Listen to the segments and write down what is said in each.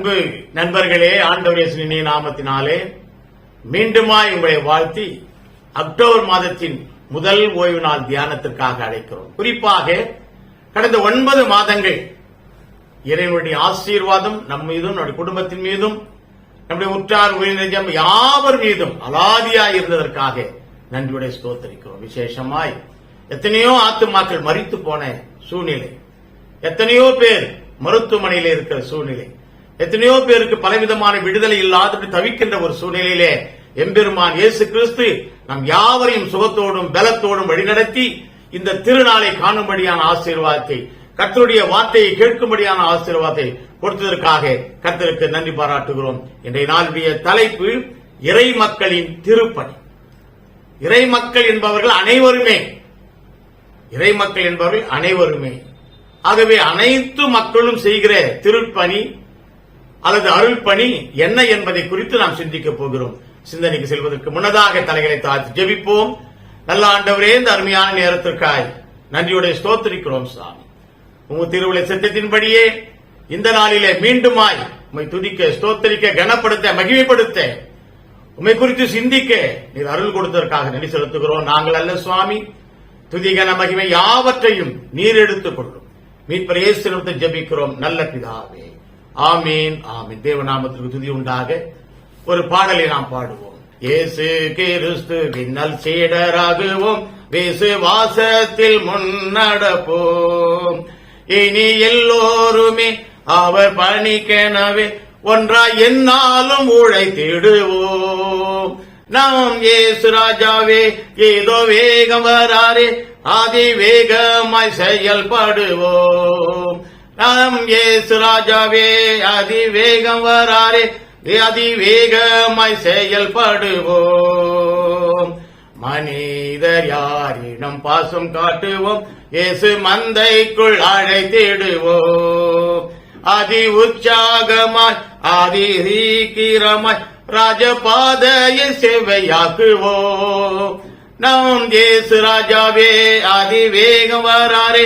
அன்பு நண்பர்களே, ஆண்டவர் இயேசுவின் நாமத்தினாலே மீண்டுமாய் உங்களை வாழ்த்தி அக்டோபர் மாதத்தின் முதல் ஓய்வு நாள் தியானத்திற்காக அழைக்கிறோம். குறிப்பாக கடந்த 9 மாதங்கள் இறைவனுடைய ஆசீர்வாதம் நம் மீதும் நம்முடைய குடும்பத்தின் மீதும் நம்முடைய உற்றார் உயிரினம் யாவர் மீதும் அலாதியாய் இருந்ததற்காக நன்றியுடைய ஸ்தோத்திரிக்கிறோம். விசேஷமாய் எத்தனையோ ஆத்துமாக்கள் மரித்து போன சூழ்நிலை, எத்தனையோ பேர் மருத்துவமனையில் இருக்கிற சூழ்நிலை, எத்தனையோ பேருக்கு பலவிதமான விடுதலை இல்லாத தவிக்கின்ற ஒரு சூழ்நிலையிலே எம்பெருமான் இயேசு கிறிஸ்து நம் யாவரையும் சுகத்தோடும் பலத்தோடும் வழிநடத்தி இந்த திருநாளை காணும்படியான ஆசீர்வாதத்தை, கர்த்தருடைய வார்த்தையை கேட்கும்படியான ஆசீர்வாதத்தை கொடுத்ததற்காக கர்த்தருக்கு நன்றி பாராட்டுகிறோம். இன்றைய நாளுடைய தலைப்பு இறை மக்களின் திருப்பணி. இறை மக்கள் என்பவர்கள் அனைவருமே. ஆகவே அனைத்து மக்களும் செய்கிற திருப்பணி அல்லது அருள் பணி என்ன என்பதை குறித்து நாம் சிந்திக்கப் போகிறோம். சிந்தனைக்கு செல்வதற்கு முன்னதாக தலைகளை தாழ்த்தி ஜெபிப்போம். நல்ல ஆண்டவரே, இந்த அருமையான நேரத்திற்காய் நன்றியோட ஸ்தோத்திரிக்கிறோம் சாமி. உங்க திருவிழை சட்டத்தின்படியே இந்த நாளிலே மீண்டுமாய் உம்மை துதிக்க, ஸ்தோத்திரிக்க, கனப்படுத்த, மகிமைப்படுத்த, உம்மை குறித்து சிந்திக்க நீர் அருள் கொடுத்ததற்காக நன்றி செலுத்துகிறோம். நாங்கள் அல்ல சுவாமி, துதிகன மகிமை யாவற்றையும் நீர் எடுத்துக் கொள்ளும். மீட்பர் இயேசு நாமத்தில் ஜெபிக்கிறோம் நல்ல பிதாவே, ஆமீன் ஆமீன். தேவநாமத்திற்கு துதி உண்டாக. ஒரு பாடலை நாம் பாடுவோம். இயேசு கிறிஸ்துவின் நல் சீடராகுவோம், விசுவாசத்தில் முன்னடப்போம். இனி எல்லோருமே அவர் பணிக்கெனவே ஒன்றாய் என்னாலும் உழைத்திடுவோம். நாம் இயேசு ராஜாவே ஏதோ வேகம் வராரே, அதிவேகமாய் செயல்படுவோம். நாம் இயேசு ராஜாவே அதிவேகம் வராரே, அதிவேகமாய் செயல்படுவோம். மனிதர் யாரிடம் பாசம் காட்டுவோம், இயேசு மந்தைக்குள் அழைத்திடுவோம். அதி உற்சாகமாய் அதி சீக்கிரமாய் ராஜபாதையை சேவையாக்குவோம். நாம் இயேசு ராஜாவே அதிவேகம் வராரே,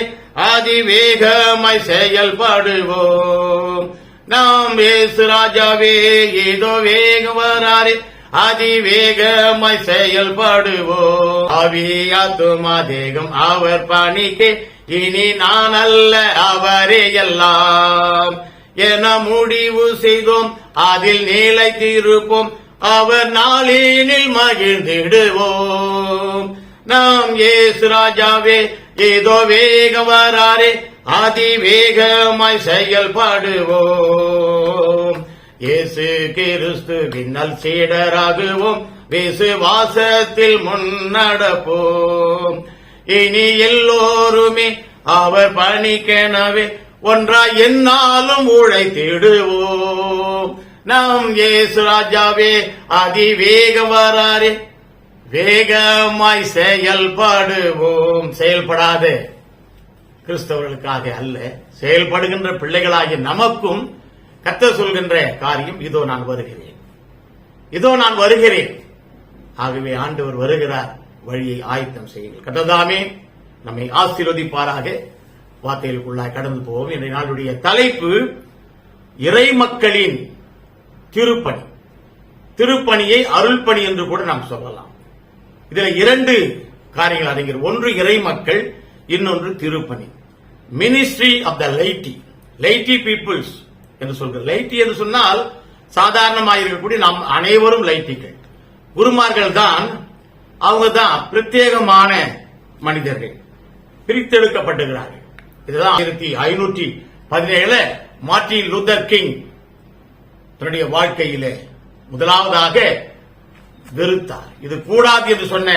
அதிவேகமாய் செயல்படுவோம். நாம் இயேசு ராஜாவே ஏதோ வேகம் வராரே, அதிவேகமாய் செயல்படுவோம். ஆவியாத்துமா தேகம் அவர் பணிக்கே, இனி நான் அல்ல அவரே எல்லாம் என முடிவு செய்தோம். அதில் நிலைத்திருப்போம், அவர் நாளினில் மகிழ்ந்திடுவோம். நாம் இயேசு ராஜாவே ஏதோ வேகம் வராரே, அதிவேகமாய் செயல்படுவோம். இயேசு கிறிஸ்துவின் நல் சீடராகுவோம், விசுவாசத்தில் முன்னடப்போம். இனி எல்லோருமே அவர் பணிக்கெனவே ஒன்றாய் என்னாலும் உழைத்திடுவோம். நாம் இயேசு ராஜாவே அதிவேகம் வராரே, வேகமாய் செயல்படுவோம். செயல்படாத கிறிஸ்தவர்களுக்காக அல்ல, செயல்படுகின்ற பிள்ளைகளாகிய நமக்கும் கர்த்தர் சொல்கின்ற காரியம், இதோ நான் வருகிறேன், இதோ நான் வருகிறேன். ஆகவே ஆண்டவர் வருகிறார், வழியை ஆயத்தம் செய்யுங்கள். கர்த்தர்தாமே நம்மை ஆசீர்வதிப்பாராக. வார்த்தைகளுக்குள்ளாய் கடந்து போவோம். இன்றைய நாளுடைய தலைப்பு இறை மக்களின் திருப்பணி. திருப்பணியை அருள் பணி என்று கூட நாம் சொல்லலாம். இதில் 2 காரியங்கள் அடங்கிறது. ஒன்று இறை மக்கள், இன்னொன்று திருப்பணி. மினிஸ்ட்ரி ஆஃப் த லைட்டி, லைட்டி பீப்புள்ஸ் என்று சொல்கிறது. லைட்டி என்று சொன்னால் சாதாரணமாக இருக்கக்கூடிய நாம் அனைவரும் லைட்டிகள். குருமார்கள் தான், அவங்க தான் பிரத்யேகமான மனிதர்கள், பிரித்தெடுக்கப்பட்டிருக்கிறார்கள். இதுதான் 1517 மார்ட்டின் லூதர் கிங் தன்னுடைய வாழ்க்கையிலே முதலாவதாக வெறுத்தார். இது கூடாது என்று சொன்ன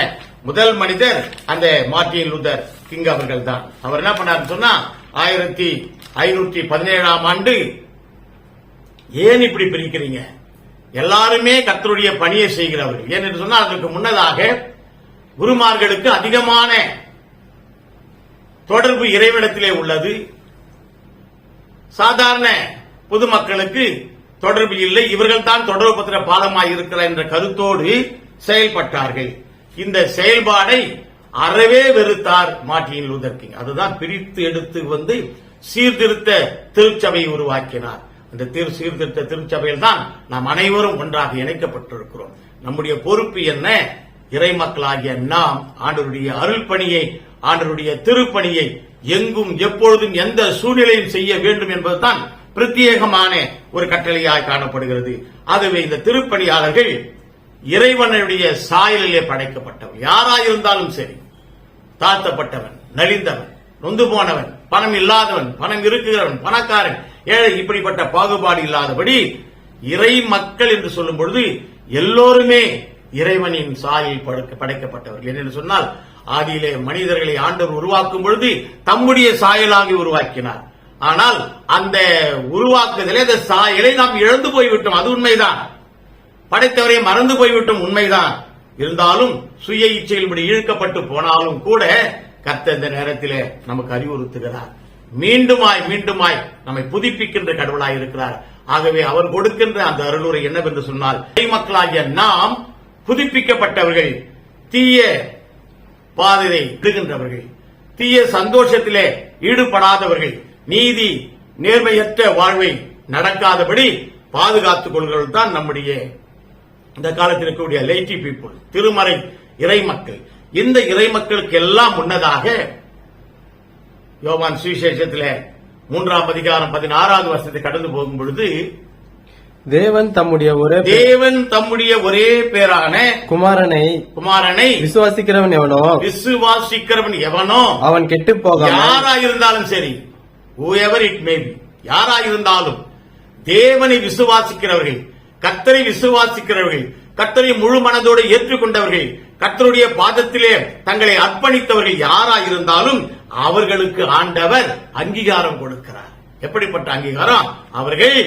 முதல் மனிதர் அந்த மார்ட்டின் லூதர் கிங் அவர்கள் தான். அவர் என்ன பண்ணார் சொன்னா, 1517 ஆண்டு ஏன் இப்படி பிரிக்கிறீங்க, எல்லாருமே கர்த்தருடைய பணியை செய்கிறவர்கள். ஏன் என்று சொன்னால், அதற்கு முன்னதாக குருமார்களுக்கு அதிகமான தொடர்பு இறைவனிடத்திலே உள்ளது, சாதாரண பொதுமக்களுக்கு தொடர்பு இல்லை. இவர்கள் தான் தொடர்பு பத்திர பாலமாய் இருக்கிறார் என்ற கருத்தோடு செயல்பட்டார்கள். இந்த செயல்பாடை அறவே வெறுத்தார் மார்ட்டின் லூதர் கிங். அதுதான் பிரித்து எடுத்து சீர்திருத்த திருச்சபையை உருவாக்கினார். இந்த சீர்திருத்த திருச்சபையில் தான் நாம் அனைவரும் ஒன்றாக இணைக்கப்பட்டிருக்கிறோம். நம்முடைய பொறுப்பு என்ன? இறை மக்களாகிய நாம் ஆண்டவருடைய அருள் பணியை, ஆண்டவருடைய திருப்பணியை எங்கும் எப்பொழுதும் எந்த சூழ்நிலையும் செய்ய வேண்டும் என்பதுதான் பிரத்யேகமான ஒரு கட்டளையாய் காணப்படுகிறது. ஆகவே இந்த திருப்பணியாளர்கள் இறைவனுடைய சாயலிலே படைக்கப்பட்டவன். யாராயிருந்தாலும் சரி, தாழ்த்தப்பட்டவன், நலிந்தவன், நொந்து போனவன், பணம் இல்லாதவன், பணம் இருக்குகிறவன், பணக்காரன், ஏழை, இப்படிப்பட்ட பாகுபாடு இல்லாதபடி இறை மக்கள் என்று சொல்லும் பொழுது எல்லோருமே இறைவனின் சாயலில் படைக்கப்பட்டவர்கள். என்று சொன்னால் ஆதியிலே மனிதர்களை ஆண்டவர் உருவாக்கும் பொழுது தம்முடைய சாயலாக உருவாக்கினார். ஆனால் அந்த உருவாக்குதலே அந்த சாயலை நாம் இழந்து போய்விட்டோம். அது உண்மைதான். படைத்தவரை மறந்து போய்விட்டோம், உண்மைதான். இருந்தாலும் சுய இச்சையின்படி இழுக்கப்பட்டு போனாலும் கூட கர்த்தர் இந்த நேரத்திலே நமக்கு அறிவுறுத்துகிறார். மீண்டுமாய் மீண்டுமாய் நம்மை புதுப்பிக்கின்ற கடவுளாய் இருக்கிறார். ஆகவே அவர் கொடுக்கின்ற அந்த அருளுரை என்னவென்று சொன்னால், மக்களாகிய நாம் புதுப்பிக்கப்பட்டவர்கள், தீய பாதையை விடுகின்றவர்கள், தீய சந்தோஷத்திலே ஈடுபடாதவர்கள், நீதி நேர்மையற்ற வாழ்வை நடக்காதபடி பாதுகாத்துக் கொள்கிறவர்கள் தான் நம்முடைய இந்த காலத்தில் இருக்கக்கூடிய லைட்டி பீப்புள், திருமறை இறை மக்கள். இந்த இறை மக்களுக்கு எல்லாம் முன்னதாக யோவான் சுவிசேஷத்திலே 3ஆம் அதிகாரம் 16வது வசனத்தை கடந்து போகும் பொழுது, தேவன் தம்முடைய ஒரே பேரான குமாரனை விசுவாசிக்கிறவன் எவனோ அவன் கெட்டு போக, யாராயிருந்தாலும் சரி, whoever it may be, யாராயிருந்தாலும் தேவனை விசுவாசிக்கிறவர்கள், கர்த்தரை விசுவாசிக்கிறவர்கள், கர்த்தரை முழு மனதோடு ஏற்றுக்கொண்டவர்கள், கர்த்தருடைய பாதத்திலே தங்களை அர்ப்பணித்தவர்கள் யாராயிருந்தாலும் அவர்களுக்கு ஆண்டவர் அங்கீகாரம் கொடுக்கிறார். எப்படிப்பட்ட அங்கீகாரம்? அவர்கள்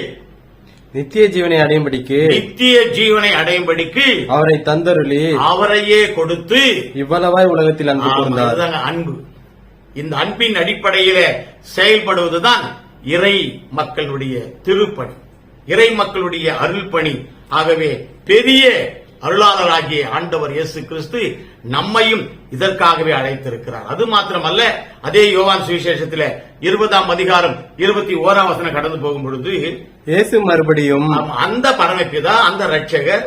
நித்திய ஜீவனை அடையும்படிக்கு அவரை தந்தருளி அவரையே கொடுத்து இவ்வளவாய் உலகத்தில் அன்பு கூர்ந்தார். அன்பு. இந்த அன்பின் அடிப்படையில செயல்படுவதுதான் இறை மக்களுடைய திருப்பணி, இறை மக்களுடைய அருள் பணி. ஆகவே பெரிய அருளாளராகிய ஆண்டவர் இயேசு கிறிஸ்து நம்மையும் இதற்காகவே அழைத்திருக்கிறார். அது மாத்திரமல்ல, அதே யோவான் சுவிசேஷத்தில் 20ஆம் அதிகாரம் 21ஆம் வசனம் கடந்து போகும் பொழுது, இயேசு மறுபடியும் அந்த பரமபிதா, அந்த ரட்சகர்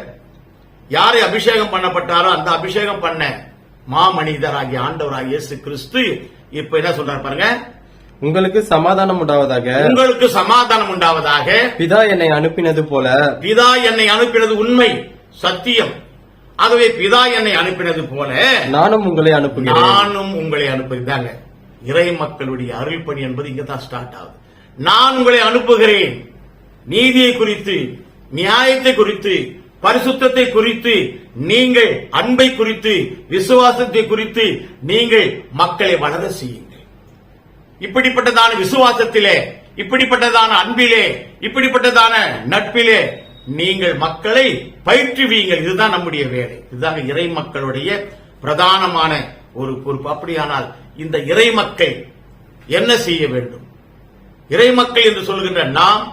யாரை அபிஷேகம் பண்ணப்பட்டாரோ அந்த அபிஷேகம் பண்ண மாமனிதராகிய ஆண்டவராகிய இயேசு கிறிஸ்து இப்ப என்ன சொல்றார் பாருங்க, உங்களுக்கு சமாதானம் உண்டாவதாக, உங்களுக்கு சமாதானம் உண்டாவதாக, பிதா என்னை அனுப்பினது போல, பிதா என்னை அனுப்பினது உண்மை, சத்தியம். ஆகவே பிதா என்னை அனுப்பினது போல நானும் உங்களை அனுப்புகிறேன். இறை மக்களுடைய அருள் பணி என்பது இங்கதான் ஸ்டார்ட் ஆகுது. நான் உங்களை அனுப்புகிறேன். நீதியை குறித்து, நியாயத்தை குறித்து, பரிசுத்தத்தை குறித்து, நீங்கள் அன்பை குறித்து, விசுவாசத்தை குறித்து நீங்கள் மக்களை வளர செய்யுங்கள். இப்படிப்பட்டதான விசுவாசத்திலே, இப்படிப்பட்டதான அன்பிலே, இப்படிப்பட்டதான நட்பிலே நீங்கள் மக்களை பயிற்றுவீங்கள். இதுதான் நம்முடைய வேலை. இதுதான் இறை மக்களுடைய பிரதானமான ஒரு பொறுப்பு. அப்படியானால் இந்த இறை மக்கள் என்ன செய்ய வேண்டும்? இறை மக்கள் என்று சொல்கின்ற நாம்,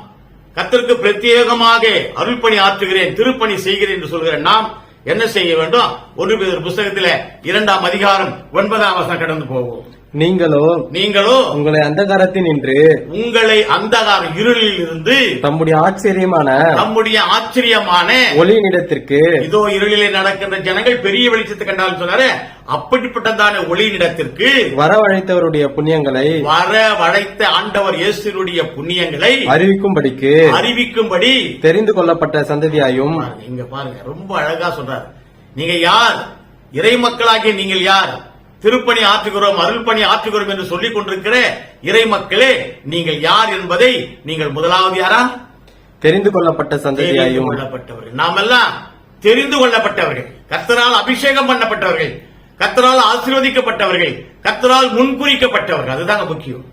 கர்த்தருக்கு பிரத்யேகமாக அருள்பணி ஆற்றுகிறேன், திருப்பணி செய்கிறேன் என்று சொல்கிற நாம் என்ன செய்ய வேண்டும்? 1 பேதுரு புஸ்தகத்தில் 2ஆம் அதிகாரம் 9ஆம் வசனம் கடந்து போவோம். நீங்களோ உங்களை அந்தகாரத்தில் நின்று, உங்களை அந்தகார இருளில் இருந்து தம்முடைய ஆச்சரியமான ஒளியினிடத்திற்கு, இதோ இருளிலே நடக்கின்ற ஜனங்கள் பெரிய வெளிச்சத்தை கண்டாலும் சொன்னாரு, அப்படிப்பட்டதான ஒளியினிடத்திற்கு வரவழைத்தவருடைய புண்ணியங்களை, வரவழைத்த ஆண்டவர் இயேசுடைய புண்ணியங்களை அறிவிக்கும்படி தெரிந்து கொள்ளப்பட்ட சந்ததியாயும். இங்க பாருங்க, ரொம்ப அழகா சொல்றாரு. நீங்க யார்? இறை மக்களாகிய நீங்கள் யார்? திருப்பணி ஆற்றுகிறோம், அருள் பணி ஆற்றுகிறோம் என்று சொல்லிக் கொண்டிருக்கிற இறை மக்களே, நீங்கள் யார் என்பதை நீங்கள் முதலாவது யாரா? தெரிந்து கொள்ளப்பட்ட சந்ததியாயும் கொள்ளப்பட்டவர்கள். நாம் எல்லாம் தெரிந்து கொள்ளப்பட்டவர்கள், கர்த்தரால் அபிஷேகம் பண்ணப்பட்டவர்கள், கர்த்தரால் ஆசீர்வதிக்கப்பட்டவர்கள், கர்த்தரால் முன்குறிக்கப்பட்டவர்கள். அதுதாங்க முக்கியம்.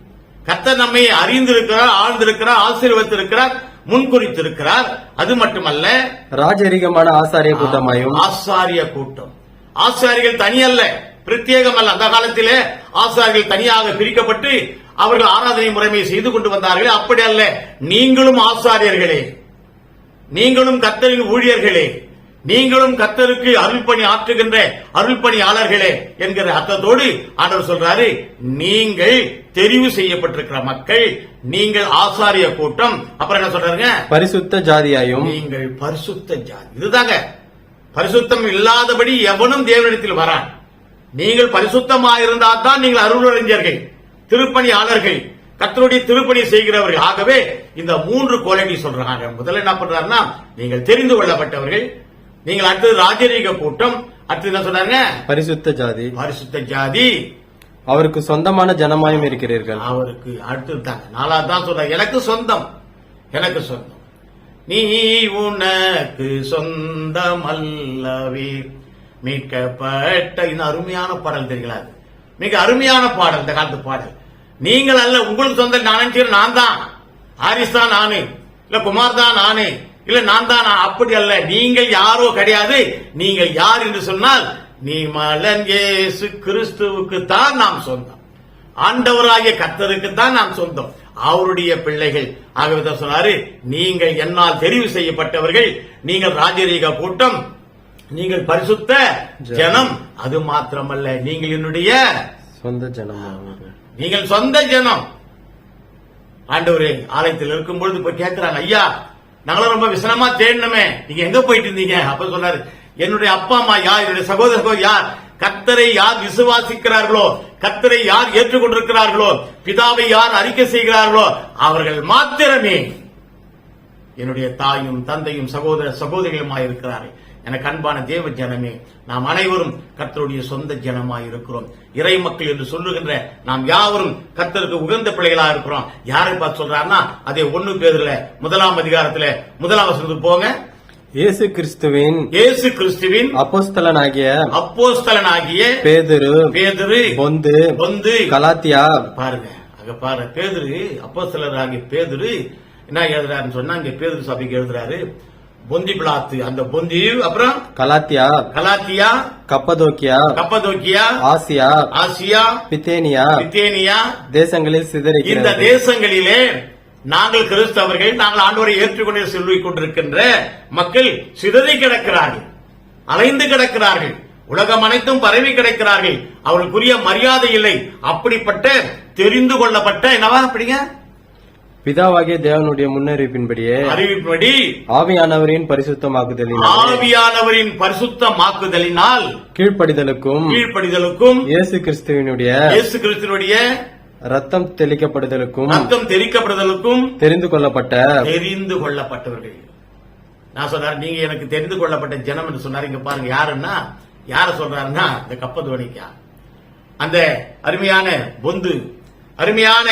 கர்த்தர் நம்மை அறிந்திருக்கிறார், ஆழ்ந்திருக்கிறார், ஆசீர்வதித்திருக்கிறார், முன்குறித்திருக்கிறார். அது மட்டுமல்ல, ராஜரீகமான ஆசாரிய கூட்டமாயும். ஆசாரிய கூட்டம், ஆசாரிகள் தனியல்ல, பிரத்யேகம் அல்ல. அந்த காலத்திலே ஆசாரிகள் தனியாக பிரிக்கப்பட்டு அவர்கள் ஆராதனை முறைமையை செய்து கொண்டு வந்தார்களே, அப்படி அல்ல. நீங்களும் ஆசாரியர்களே, நீங்களும் கர்த்தரின் ஊழியர்களே, நீங்களும் கர்த்தருக்கு அருள்பணி ஆற்றுகின்ற அருள்பணியாளர்களே என்கிற அர்த்தத்தோடு ஆண்டவர் சொல்றாரு, நீங்கள் தெரிவு செய்யப்பட்டிருக்கிற மக்கள், நீங்கள் ஆசாரிய கூட்டம், அப்புறம் என்ன சொல்றாருங்க, பரிசுத்த ஜாதியாயும், நீங்கள் பரிசுத்த ஜாதி. இதுதாங்க, பரிசுத்தம் இல்லாதபடி எவனும் தேவனிடத்தில் வரான். நீங்கள் பரிசுத்தமாயிருந்தால் தான் நீங்கள் அருளறிஞர்கள், திருப்பணியாளர்கள், கர்த்தருடைய திருப்பணி செய்கிறவர்கள். ஆகவே இந்த 3 குவாலிட்டி சொல்றாங்க. முதல்ல என்ன பண்றாருன்னா, நீங்கள் தெரிந்து கொள்ளப்பட்டவர்கள், நீங்கள் அடுத்தது ராஜரீக கூட்டம், அடுத்தது என்ன சொல்றாங்க, பரிசுத்த ஜாதி, பரிசுத்த ஜாதி, அவருக்கு சொந்தமான ஜனமாயும் இருக்கிறீர்கள். அவருக்கு அடுத்தது தாங்க 4வது தான் சொல்றாங்க, எனக்கு சொந்தம், எனக்கு சொந்தம். நீ உனக்கு சொந்தம் அல்லவே மீட்கப்பட்ட. இந்த அருமையான பாடல் தெரியுங்களா? மிக அருமையான பாடல், இந்த காலத்து பாடல். நீங்கள் அல்ல, உங்களுக்கு சொந்தம். நான் தான் ஹாரிஸ் தான் நானு, இல்ல குமார் தான் நானு, இல்ல நான் தான், அப்படி அல்ல. நீங்கள் யாரோ கிடையாது. நீங்கள் யார் என்று சொன்னால், நீ மலன் இயேசு கிறிஸ்துவுக்கு தான் நாம் சொந்தம். ஆண்டவராகிய கர்த்தருக்கு தான் நாம் சொந்தம், அவருடைய பிள்ளைகள். ஆகவே தான் சொன்னாரு, நீங்கள் என்னால் தெரிவு செய்யப்பட்டவர்கள், நீங்கள் ராஜரீக கூட்டம், நீங்கள் பரிசுத்த ஜனம். அது மாத்திரமல்ல, நீங்கள் என்னுடைய சொந்த ஜனம், நீங்கள் சொந்த ஜனம். ஆண்டவரே, ஆலயத்தில் இருக்கும் பொழுது போய் கேட்கிறாங்க, ஐயா நாங்களும் ரொம்ப விசனமா தேடணுமே, நீங்க எங்க போயிட்டு இருந்தீங்க? அப்ப சொன்னாரு, என்னுடைய அப்பா அம்மா யார், என்னுடைய சகோதரர்கள் யார், கர்த்தரை யார் விசுவாசிக்கிறார்களோ, கர்த்தரை யார் ஏற்றுக்கொண்டிருக்கிறார்களோ, பிதாவை யார் அறிக்கை செய்கிறார்களோ, அவர்கள் மாத்திரமே என்னுடைய தாயும் தந்தையும் சகோதர சகோதரிகளுமாய் இருக்கிறார்கள். எனக்கு அன்பான தேவ ஜனமே, நாம் அனைவரும் கர்த்தருடைய சொந்த ஜனமாய் இருக்கிறோம். இறை மக்கள் என்று சொல்லுகின்ற நாம் யாவரும் கர்த்தருக்கு உகந்த பிள்ளைகளா இருக்கிறோம். யாரை பார்த்து சொல்றாருன்னா, அதே 1 பேதுருல 1ஆம் அதிகாரத்துல 1ஆம் வசனத்துக்கு போங்க. இயேசு கிறிஸ்துவின் அப்போஸ்தலனாகிய பேதுரு பொந்து கலாத்தியா. பாருங்க, அங்க பாருங்க, பேதுரு அப்போஸ்தலனாகிய பேதுரு என்ன எழுதுறாருன்னு சொன்னா, இங்க பேதுரு சபைக்கு எழுதுறாரு, பொந்தி பிளாத்து, அந்த பொந்தி, அப்புறம் கலாத்தியா, கப்பதோக்கியா, ஆசியா, பித்தேனியா தேசங்களில் சிதறி, இந்த தேசங்களிலே நாங்கள் கிறிஸ்தவர்கள், நாங்கள் ஆண்டவரை ஏற்றுக்கொண்டு சொல்லிக் கொண்டிருக்கின்ற மக்கள் சிதறி கிடக்கிறார்கள், அலைந்து கிடக்கிறார்கள், உலகம் அனைத்தும் பரவி கிடக்கிறார்கள். அவர்களுக்குரிய மரியாதை இல்லை. அப்படிப்பட்ட தெரிந்து கொள்ளப்பட்ட என்னவா அப்படிங்க, பிதாவாகிய தேவனுடைய முன்னறிவிப்பின்படியே ஆவியானவரின் பரிசுத்தமாக்குதலினால் கீழ்ப்படிதலுக்கும் இயேசு கிறிஸ்துவினுடைய ரத்தம் தெளிக்கப்படுதலுக்கும் தெரிந்து கொள்ளப்பட்டவர்கள். நான் சொன்னார், நீங்க எனக்கு தெரிந்து கொள்ளப்பட்ட ஜனம் என்று சொன்னார். இங்க பாருங்க, யாருன்னா யார சொல்றாருன்னா, இந்த கப்பதோனிக்கா, அந்த அருமையான பொந்து, அருமையான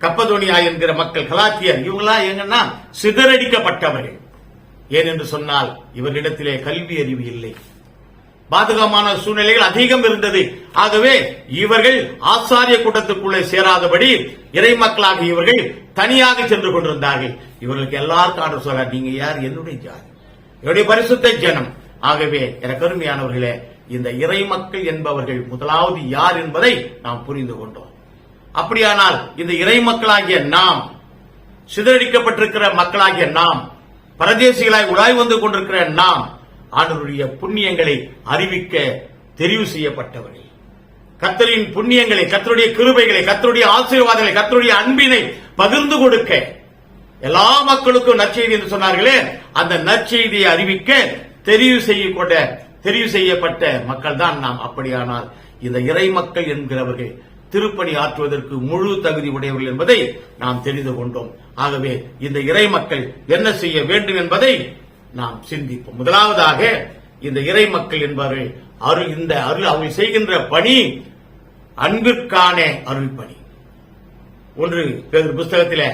கப்பதோனியா என்கிற மக்கள், கலாத்தியர், இவங்களாம் எங்கன்னா சிதறடிக்கப்பட்டவர்கள். ஏனென்று சொன்னால், இவர்களிடத்திலே கல்வி அறிவு இல்லை, பாதகமான சூழ்நிலைகள் அதிகம் இருந்தது. ஆகவே இவர்கள் ஆசாரிய கூட்டத்துக்குள்ளே சேராதபடி இறை மக்களாக இவர்கள் தனியாக சென்று கொண்டிருந்தார்கள். இவர்களுக்கு எல்லாருக்கும் ஆண்டவர் சொல்றார், நீங்க யார், என்னுடைய ஜாதி, என்னுடைய பரிசுத்த ஜனம். ஆகவே எனக்கு அருமையானவர்களே, இந்த இறை மக்கள் என்பவர்கள் முதலாவது யார் என்பதை நாம் புரிந்து கொண்டோம். அப்படியானால் இந்த இறை மக்களாகிய நாம், சிதறடிக்கப்பட்டிருக்கிற மக்களாகிய நாம், பரதேசிகளாய் உலாய் வந்து கொண்டிருக்கிற நாம், ஆண்டவருடைய புண்ணியங்களை அறிவிக்க தெரிவு செய்யப்பட்டவர்கள். கர்த்தரின் புண்ணியங்களை, கர்த்தருடைய கிருபைகளை, கர்த்தருடைய ஆசீர்வாதங்களை, கர்த்தருடைய அன்பினை பகிர்ந்து கொடுக்க எல்லா மக்களுக்கும் நற்செய்தி என்று சொன்னார்களே, அந்த நற்செய்தியை அறிவிக்க தெரிவு செய்யப்பட்ட மக்கள் தான் நாம். அப்படியானால் இந்த இறை மக்கள் என்கிறவர்கள் திருப்பணி ஆற்றுவதற்கு முழு தகுதி உடையவர்கள் என்பதை நாம் தெரிந்து கொண்டோம். ஆகவே இந்த இறை மக்கள் என்ன செய்ய வேண்டும் என்பதை நாம் சிந்திப்போம். முதலாவதாக, இந்த இறை மக்கள் என்பவர்கள் அவர்கள் செய்கின்ற பணி அன்பிற்கான அருள் பணி. 1 பேதுரு புஸ்தகத்திலே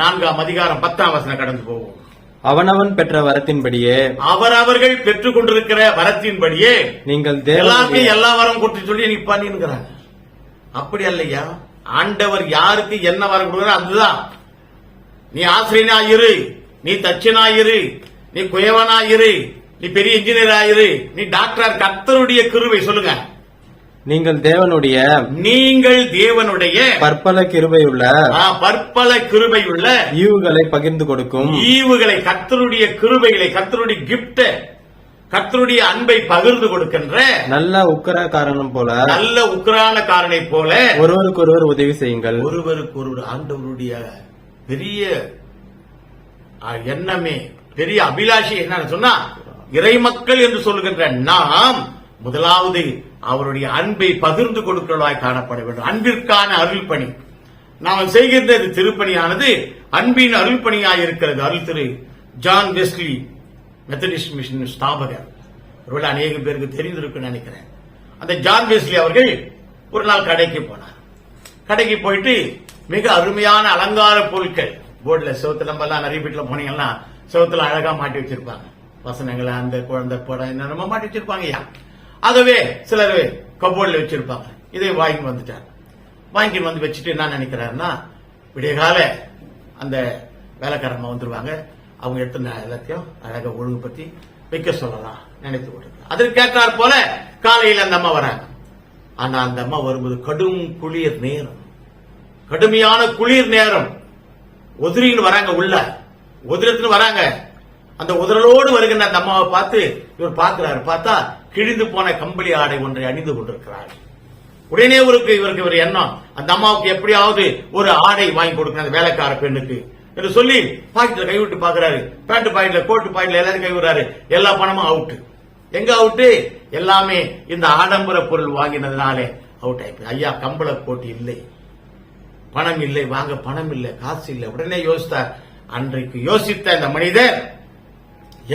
4ஆம் அதிகாரம் 10ஆம் வசனம் கடந்து போவோம். அவனவன் பெற்ற வரத்தின்படியே, அவரவர்கள் பெற்றுக் கொண்டிருக்கிற வரத்தின்படியே நீங்கள் எல்லாருக்கும் எல்லா வரம் கொடுத்து சொல்லி நீ பண்ணிருக்கிறாங்க. அப்படி அல்லையா, ஆண்டவர் யாருக்கு என்ன வரம் கொடுக்கிறார் அதுதான். நீ ஆசிரியனாயிரு, நீ தச்சனாயிரு, நீ குயவனாயிரு, நீ பெரிய இன்ஜினியர், நீ டாக்டர், கர்த்தருடைய கிருபை. சொல்லுங்க, நீங்கள் தேவனுடைய பற்பல கிருபையுள்ள ஈவுகளை பகிர்ந்து கொடுக்கும், ஈவுகளை, கர்த்தருடைய கிருபைகளை, கர்த்தருடைய கிஃப்ட் கர்த்தருடைய அன்பை பகிர்ந்து கொடுக்கின்ற நல்ல உக்கிரக்காரனும் போல நல்ல உக்கிரானக்காரனை போல ஒருவருக்கொருவர் உதவி செய்யுங்கள். ஒருவருக்கு ஒருவர் ஆண்டவருடைய பெரிய எண்ணமே, பெரிய அபிலாஷை என்னன்னு சொன்னா, இறைமக்கள் என்று சொல்லுகின்ற நாம் முதலாவது அவருடைய அன்பை பகிர்ந்து கொடுக்கிறவர்களாய் காணப்பட வேண்டும். அன்பிற்கான அருள் பணி நாம் செய்கின்ற திருப்பணியானது அன்பின் அருள் பணியாய் இருக்கிறது. Arul Thiru John Wesley Methodist mission ஸ்தாபகர், ஒருவேளை அநேக பேருக்கு தெரிந்திருக்குன்னு நினைக்கிறேன். அந்த ஜான் வெஸ்லி அவர்கள் ஒரு நாள் கடைக்கு போனார். கடைக்கு போயிட்டு மிக அருமையான அலங்கார பொருட்கள் போர்டுல, செவத்துல நம்ம எல்லாம் நிறைய வீட்டுல போனீங்கன்னா செவத்துல அழகா மாட்டி வச்சிருப்பாங்க. வசனங்களை, அந்த குழந்தை படம் என்னென்னமோ மாட்டி வச்சிருப்பாங்க. ஆகவே சிலர் கபோர்ட்ல வச்சிருப்பாங்க. இதை வாங்கி வந்துட்டார். வாங்கி வந்து வச்சுட்டு என்ன நினைக்கிறாருன்னா, விடியகால அந்த வேலைக்காரமா வந்துருவாங்க, அவங்க எடுத்து எல்லாத்தையும் அழகா ஒழுங்குபடுத்தி வைக்க சொல்லலாம் நினைத்து கொண்டிருக்காங்க. அதற்கு கேட்டார் போல காலையில் அந்த அம்மா வராங்க. ஆனா அந்த அம்மா வரும்போது கடும் குளிர் நேரம், கடுமையான குளிர் நேரம். உதிரின்னு வராங்க, உள்ள உதிரத்துன்னு வராங்க. அந்த உதிரலோடு வருகின்ற அந்த அம்மாவை பார்த்து இவர் பார்க்கிறாரு. பார்த்தா கிழிந்து போன கம்பளி ஆடை ஒன்றை அணிந்து கொண்டிருக்கிறார். உடனே இவருக்கு ஒரு எண்ணம், அந்த அம்மாவுக்கு எப்படியாவது ஒரு ஆடை வாங்கி கொடுக்கணும் அந்த வேலைக்கார பெண்ணுக்கு என்று சொல்லி பாக்கெட்ல கைவிட்டு பாக்குறாரு. பேண்ட் பாக்கெட்ல, கோட்டு பாக்கெட்ல எல்லாரும் கைவிடுறாரு. எல்லா பணமும் அவுட்டு. எங்க அவுட்டு? எல்லாமே இந்த ஆடம்பர பொருள் வாங்கினதுனாலே அவுட் ஆயிடுச்சு. ஐயா, கம்பள கோட்டு இல்லை, பணம் இல்லை, வாங்க பணம் இல்லை, காசு இல்லை. உடனே யோசித்தார். அன்றைக்கு யோசித்த இந்த மனிதர்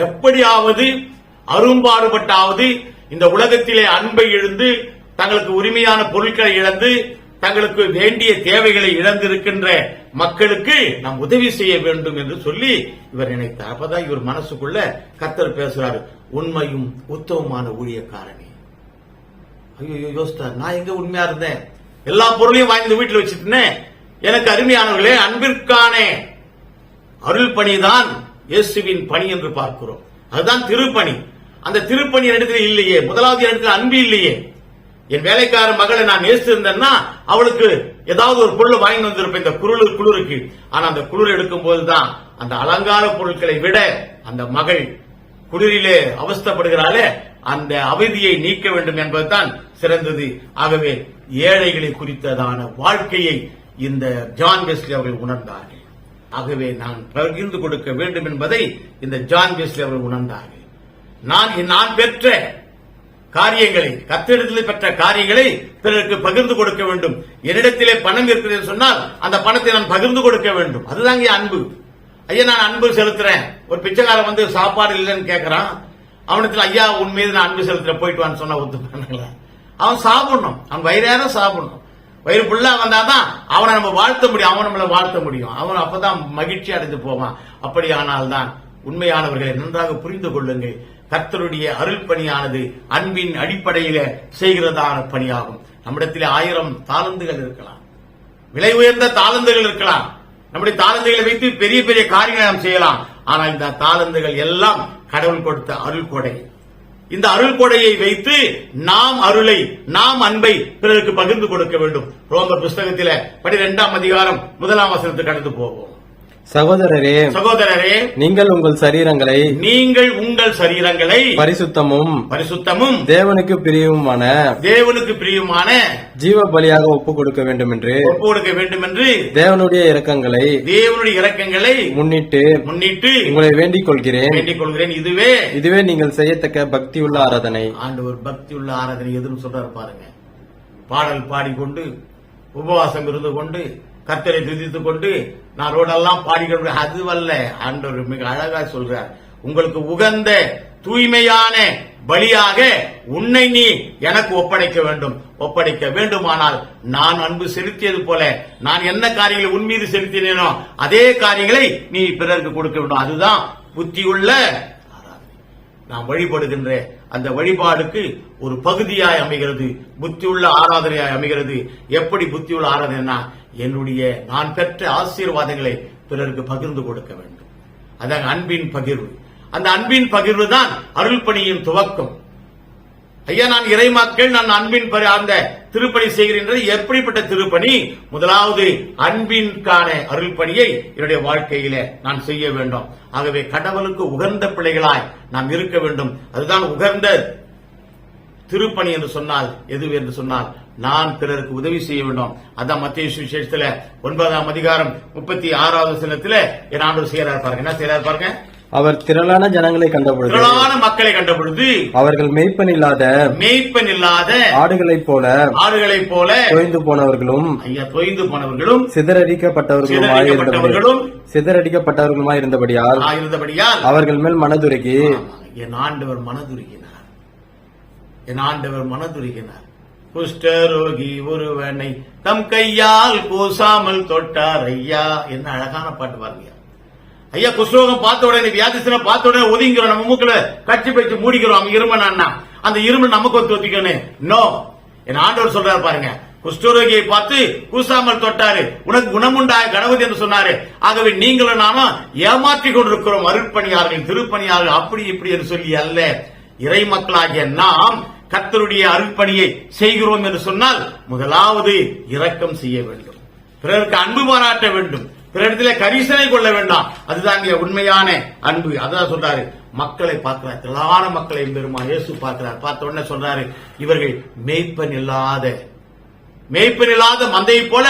எப்படியாவது அரும்பாடுபட்டாவது இந்த உலகத்திலே அன்பை இழந்து, தங்களுக்கு உரிமையான பொருட்களை இழந்து, தங்களுக்கு வேண்டிய தேவைகளை இழந்திருக்கின்ற மக்களுக்கு நாம் உதவி செய்ய வேண்டும் என்று சொல்லி இவர் நினைத்தார். அப்பதான் இவர் மனசுக்குள்ள கர்த்தர் பேசுறாரு, உண்மையும் உத்தமமான ஊழியக்காரனே. ஐயோ, யோசித்தார், நான் எங்க உண்மையா இருந்தேன்? எல்லா பொருளையும் வாங்கி வீட்டில் வச்சுட்டேன். எனக்கு அருமையானவர்களே, அன்பிற்கான அருள் பணிதான் இயேசுவின் பணி என்று பார்க்கிறோம். அதுதான் திருப்பணி. அந்த திருப்பணி இடத்துல இல்லையே, முதலாவது இடத்துல அன்பு இல்லையே. என் வேலைக்கார மகளை நான் நேசிருந்தேன்னா அவளுக்கு ஏதாவது ஒரு பொருள் வாங்கி வந்திருப்பேன் இந்த குளிருக்கு. ஆனா அந்த குளிர் எடுக்கும் போதுதான் அந்த அலங்கார பொருட்களை விட அந்த மகள் குளிரிலே அவஸ்தப்படுகிறாளே, அந்த அவதியை நீக்க வேண்டும் என்பதுதான் சிறந்தது. ஆகவே ஏழைகளை குறித்ததான வாழ்க்கையை இந்த ஜான் வெஸ்லி அவர்கள் உணர்ந்தார்கள். ஆகவே நான் பகிர்ந்து கொடுக்க வேண்டும் என்பதை இந்த ஜான் வெஸ்லி அவர்கள் உணர்ந்தார்கள். நான் பெற்ற காரியங்களை, கர்த்தரிடத்தில் பெற்ற காரியங்களை பிறருக்கு பகிர்ந்து கொடுக்க வேண்டும். என்னிடத்திலே பணம் இருக்கிறது சொன்னால் அந்த பணத்தை நான் பகிர்ந்து கொடுக்க வேண்டும். அதுதாங்க அன்பு. ஐயா, நான் அன்பு செலுத்துறேன். ஒரு பிச்சைக்காரன் வந்து சாப்பாடு இல்லைன்னு கேட்கறான். அவனத்துல ஐயா உன் மீது நான் அன்பு செலுத்துறேன், போயிட்டு வான்னு சொன்னா ஒத்துப்பானுங்களா? அவன் சாப்பிடணும், அவன் வயிறார சாப்பிடணும். வயிறு ஃபுல்லா வந்தாதான் அவனை நம்ம வாழ்த்த முடியும், அவன் நம்மளை வாழ்த்த முடியும். அவன் அப்பதான் மகிழ்ச்சி அடைந்து போவான். அப்படியானால் தான் உண்மையானவர்களை நன்றாக புரிந்து கொள்ளுங்கள். கர்த்தருடைய அருள் பணியானது அன்பின் அடிப்படையில செய்கிறதான பணியாகும். நம்மிடத்திலே 1000 தாளந்துகள் இருக்கலாம், விலை உயர்ந்த தாளந்துகள் இருக்கலாம். நம்முடைய தாளந்துகளை வைத்து பெரிய பெரிய காரியங்களை நாம் செய்யலாம். ஆனால் இந்த தாளந்துகள் எல்லாம் கடவுள் கொடுத்த அருள் கொடை. இந்த அருள் கொடையை வைத்து நாம் அருளை, நாம் அன்பை பிறருக்கு பகிர்ந்து கொடுக்க வேண்டும். ரோமர் புஸ்தகத்தில 12ஆம் அதிகாரம் 1ஆம் வசனத்துக்கு கடந்து போவோம். சகோதரரே, நீங்கள் உங்கள் சரீரங்களை பரிசுத்தமும் தேவனுக்கு பிரியவுமான ஜீவ பலியாக ஒப்புக் கொடுக்க வேண்டும் என்று தேவனுடைய இரக்கங்களை முன்னிட்டு உங்களை வேண்டிக் கொள்கிறேன். இதுவே நீங்கள் செய்யத்தக்க பக்தியுள்ள ஆராதனை. ஆண்டவர் பக்தியுள்ள ஆராதனை எதுன்னு சொல்றாரு பாருங்க. பாடல் பாடிக்கொண்டு, உபவாசம் இருந்து கொண்டு, கர்த்தரை துதித்துக் கொண்டு நான் ரோடெல்லாம் பாடிக்கொண்டு, அதுவல்ல. ஆண்டவர் மிக அழகா சொல்றார், உங்களுக்கு உகந்த தூய்மையான பலியாக உன்னை நீ எனக்கு ஒப்படைக்க வேண்டுமானால் நான் அன்பு செலுத்தியது போல நான் என்ன காரியங்களை உன் மீது செலுத்தினேனோ அதே காரியங்களை நீ பிறருக்கு கொடுக்க வேண்டும். அதுதான் புத்தியுள்ள ஆராதனை. நாம் வழிபடுகின்ற அந்த வழிபாடுக்கு ஒரு பகுதியாய் அமைகிறது, புத்தியுள்ள ஆராதனையாய் அமைகிறது. எப்படி புத்தியுள்ள ஆராதனைனா, என்னுடைய நான் பெற்ற ஆசீர்வாதங்களை பிறருக்கு பகிர்ந்து கொடுக்க வேண்டும். அதான் அன்பின் பகிர்வு. அந்த அன்பின் பகிர்வு தான் அருள் பணியின் துவக்கம். ஐயா, நான் இறை மக்கள், நான் அன்பின் அந்த திருப்பணி செய்கிறேன். எப்படிப்பட்ட திருப்பணி? முதலாவது அன்பின்கான அருள் பணியை என்னுடைய வாழ்க்கையில நான் செய்ய வேண்டும். ஆகவே கடவுளுக்கு உகந்த பிள்ளைகளாய் நாம் இருக்க வேண்டும். அதுதான் உகந்த திருப்பணி என்று சொன்னால் எது என்று சொன்னால் நான் பிறருக்கு உதவி செய்ய வேண்டும். அதான் மத்தேயு சுவிசேஷத்துல 9ஆம் அதிகாரம் 36வது வசனத்துல என் ஆண்டவர் செய்யறார் பாருங்க. என்ன செய்யறார் பாருங்க? அவர் திரளான ஜனங்களை கண்டபொழுது, திரளான மக்களை கண்டபொழுது, அவர்கள் மேய்ப்பன் இல்லாத ஆடுகளைப் போல தொய்ந்து போனவர்களும் சிதறடிக்கப்பட்டவர்களுமாய் இருந்தபடியால் அவர்கள் மேல் மனதுருகி என் ஆண்டவர் மனதுருகினார். குஷ்டரோகி ஒருவனை தம் கையால் கூசாமல் தொட்டார். ஐயா, என்ன அழகான பாட்டு பாருங்க ஐயா. குஷ்டரோகம் பார்த்த உடனே, வியாதிசனை பார்த்த உடனே ஒதுங்கிறோம், நம்ம மூக்குல கட்சி பயிற்சி மூடிக்கிறோம். அவன் இருமனா அந்த இருமல் நமக்கு ஒத்துக்கணும். நோ, என் ஆண்டவர் சொல்றாரு பாருங்க, குஷ்டரோகியை பார்த்து கூசாமல் தொட்டாரு, உனக்கு குணமுண்டாய கணவதி என்று சொன்னாரு. ஆகவே நீங்களும் நானும் ஏமாற்றிக் கொண்டிருக்கிறோம் அருட்பணியாளர்கள், திருப்பணியாளர்கள், அப்படி இப்படி என்று சொல்லி அல்ல. இறை மக்களாகிய நாம் கர்த்தருடைய அருட்பணியை செய்கிறோம் என்று சொன்னால் முதலாவது இரக்கம் செய்ய வேண்டும், பிறருக்கு அன்பு பாராட்ட வேண்டும், பிறரிடத்திலே கரிசனை கொள்ள வேண்டாம். அதுதான் உண்மையான அன்பு. அதான் சொல்றாரு, மக்களை பார்க்கிறார், திரளான மக்களை பெருமான் இயேசு பார்க்கிறார். பார்த்த உடனே சொல்றாரு, இவர்கள் மேய்ப்பன் இல்லாத மந்தையை போல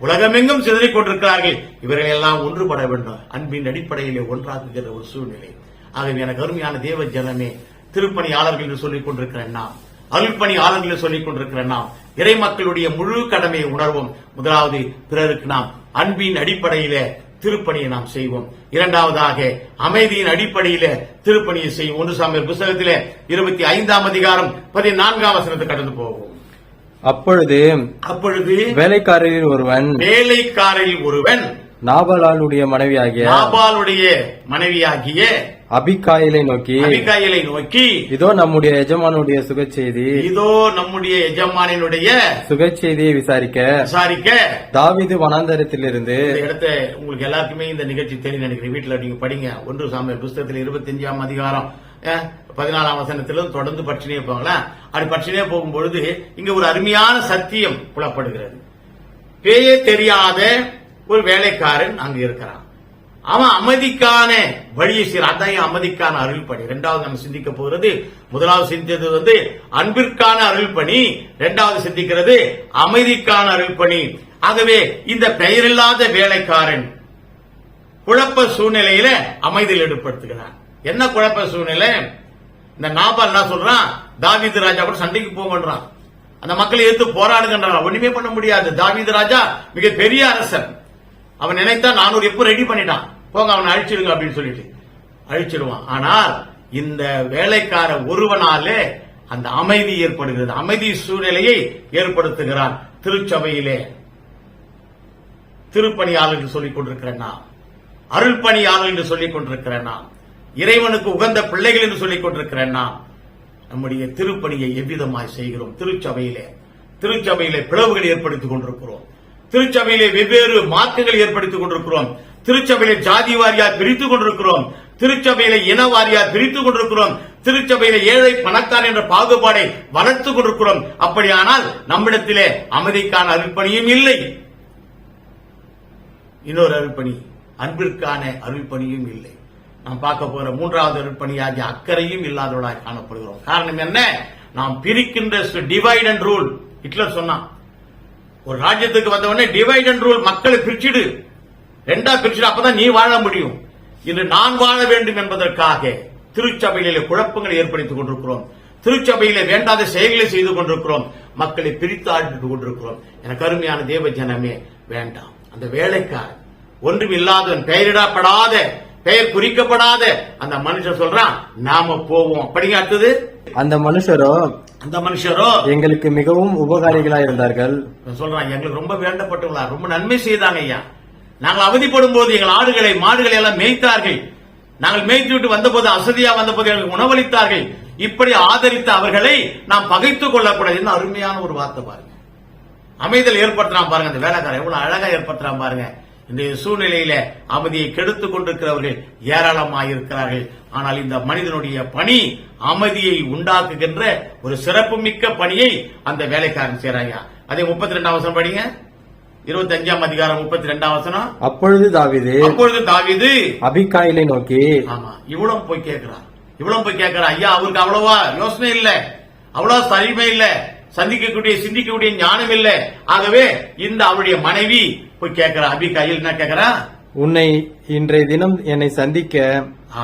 உலகமெங்கும் சிதறிக் கொண்டிருக்கிறார்கள். இவர்கள் எல்லாம் ஒன்றுபட வேண்டும், அன்பின் அடிப்படையிலே ஒன்றாக்குகிற ஒரு சூழ்நிலை. ஆகவே எனக்கு அருமையான தேவ ஜனமே, திருப்பணியாளர்கள் என்று சொல்லிக் கொண்டிருக்கிறேன் நாம், அருள்பணியாளர்கள் என்று சொல்லிக் கொண்டிருக்கிறேன் நாம், இறை மக்களுடைய முழு கடமையை உணர்வோம். முதலாவது பிறருக்கு நாம் அன்பின் அடிப்படையில திருப்பணியை நாம் செய்வோம். இரண்டாவதாக அமைதியின் அடிப்படையில திருப்பணியை செய்வோம். 1 சாமுவேல் புத்தகத்திலே 25ஆம் அதிகாரம் 14ஆம் வசனத்தை கடந்து போவோம். அப்பொழுது வேலைக்காரரில் ஒருவன் நாபாலுடைய மனைவியாகிய அபிகாயிலை நோக்கி, இதோ நம்முடைய எஜமானுடைய சுகச்செய்தியை விசாரிக்க தாவீது வனாந்தரத்திலிருந்து. இடத்த உங்களுக்கு எல்லாருக்குமே இந்த நிகழ்ச்சி தெரியும் நினைக்கிறேன். வீட்டுல நீங்க படிங்க. 1 சாமுவேல் புத்தகத்தில் 25ஆம் அதிகாரம் 14ஆம் வசனத்திலிருந்து தொடர்ந்து பற்றினே போங்களா. அப்படி பற்றினே போகும்பொழுது இங்க ஒரு அருமையான சத்தியம் புலப்படுகிறது. பேயே தெரியாத ஒரு வேலைக்காரன் அங்கு இருக்கிறான். அவன் அமைதிக்கான வழியை செய்யறான். அதான் அமைதிக்கான அருள்பணி. இரண்டாவது நம்ம சிந்திக்க போகிறது, முதலாவது சிந்தித்தது அன்பிற்கான அருள்பணி, இரண்டாவது சிந்திக்கிறது அமைதிக்கான அருள்பணி. ஆகவே இந்த பெயரில்லாத வேலைக்காரன் குழப்ப சூழ்நிலையில அமைதியில் ஈடுபடுத்துகிறான். என்ன குழப்ப சூழ்நிலை? இந்த நாபால் என்ன சொல்றான், தாவீது ராஜா கூட சண்டைக்கு போங்கன்றான், அந்த மக்களை எதிர்த்து போராடுகின்றான். ஒண்ணுமே பண்ண முடியாது. தாவீது ராஜா மிக பெரிய அரசன். அவன் நினைத்தா 400 எப்ப ரெடி பண்ணிட்டான், போங்க அவனை அழிச்சிடுங்க அப்படின்னு சொல்லிட்டு அழிச்சிடுவான். ஆனால் இந்த வேலைக்கார ஒருவனாலே அந்த அமைதி ஏற்படுகிறது, அமைதி சூழ்நிலையை ஏற்படுத்துகிறான். திருச்சபையிலே திருப்பணியாளர் என்று சொல்லிக் கொண்டிருக்கிறேன் நாம், அருள்பணியாளர் என்று சொல்லிக் கொண்டிருக்கிறேன் நாம், இறைவனுக்கு உகந்த பிள்ளைகள் என்று சொல்லிக் கொண்டிருக்கிறேன் நாம். நம்முடைய திருப்பணியை எவ்விதமாய் செய்கிறோம்? திருச்சபையிலே பிளவுகளை ஏற்படுத்திக் கொண்டிருக்கிறோம், திருச்சபையிலே வெவ்வேறு மார்க்கங்களை ஏற்படுத்திக் கொண்டிருக்கிறோம், திருச்சபையிலே ஜாதி வாரியார் பிரித்துக் கொண்டிருக்கிறோம், திருச்சபையிலே இன வாரியார் பிரித்துக் கொண்டிருக்கிறோம், திருச்சபையிலே ஏழை பணக்காரன் என்ற பாகுபாடை வளர்த்துக் கொண்டிருக்கிறோம். அப்படியானால் நம்மிடத்திலே அமைதிக்கான அருள்பணியும் இல்லை, இன்னொரு அருள்பணி அன்பிற்கான அருள்பணியும் இல்லை. நாம் பார்க்க போற மூன்றாவது அருள்பணியாகிய அக்கறையும் இல்லாதவர்களாக காணப்படுகிறோம். காரணம் என்ன? நாம் பிரிக்கின்ற டிவைட் அண்ட் ரூல். ஹிட்லர் சொன்னான், ஒரு ராஜ்யத்துக்கு வந்தவொடனே டிவைட் அண்ட் ரூல், மக்களை பிரிச்சிடு, ரெண்டா பிரிச்சிடு, அப்பதான் நீ வாழ முடியும். இன்று நான் வாழ வேண்டும் என்பதற்காக திருச்சபையிலே குழப்பங்களை ஏற்படுத்திக் கொண்டிருக்கிறோம், திருச்சபையிலே வேண்டாத செயல்களை செய்து கொண்டிருக்கிறோம், மக்களை பிரித்து ஆடிட்டு கொண்டிருக்கிறோம். எனக்கு அருமையான தேவ ஜனமே, வேண்டாம். அந்த வேலைக்காரன் ஒன்றும் இல்லாதவன், பெயரிடப்படாத, பெயர் குறிக்கப்படாத அந்த மனுஷன் சொல்றான், நாம போவோம். அப்படிங்க அடுத்தது, அந்த மனுஷரோ எங்களுக்கு மிகவும் உபகாரிகளா இருந்தார்கள். சொல்றான், எங்களுக்கு ரொம்ப வேண்டப்பட்டவங்களா, ரொம்ப நன்மை செய்தாங்க ஐயா. நாங்கள் அவதிப்படும் போது எங்கள் ஆடுகளை மாடுகளை எல்லாம் மேய்த்தார்கள், நாங்கள் மேய்த்து விட்டு வந்த போது, அசதியா வந்த போது எங்களுக்கு உணவளித்தார்கள். இப்படி ஆதரித்த அவர்களை நாம் பகைத்துக் கொள்ளக்கூடாது. என்ன அருமையான ஒரு வார்த்தை பாருங்க. அமைதல் ஏற்படுத்துறான் பாருங்க, அந்த வேலைக்காரன் எவ்வளவு அழகா ஏற்படுத்துறான் பாருங்க. இன்றைய சூழ்நிலையில அமைதியை கெடுத்துக் கொண்டிருக்கிறவர்கள் ஏராளமாயிருக்கிறார்கள். ஆனால் இந்த மனிதனுடைய பணி அமைதியை உண்டாக்குகின்ற ஒரு சிறப்புமிக்க பணியை அந்த வேலைக்காரன் செய்றாங்க. அதே 32 வசனம் படிங்க. 25 அதிகாரம் 32 வசனம். அப்பொழுது தாவீது அபிகாயிலை நோக்கி, ஆமா, இவ்வளவு போய் கேட்கிறான். ஐயா, அவருக்கு அவ்வளவா யோசனை இல்ல, அவ்வளவு சரிமை இல்ல, சிந்திக்கக்கூடிய ஞானம் இல்ல. ஆகவே இந்த அவருடைய மனைவி போய் கேட்கிறா. அபிகாயில் என்ன கேட்கிறா? உன்னை இன்றைய தினம் என்னை சந்திக்க.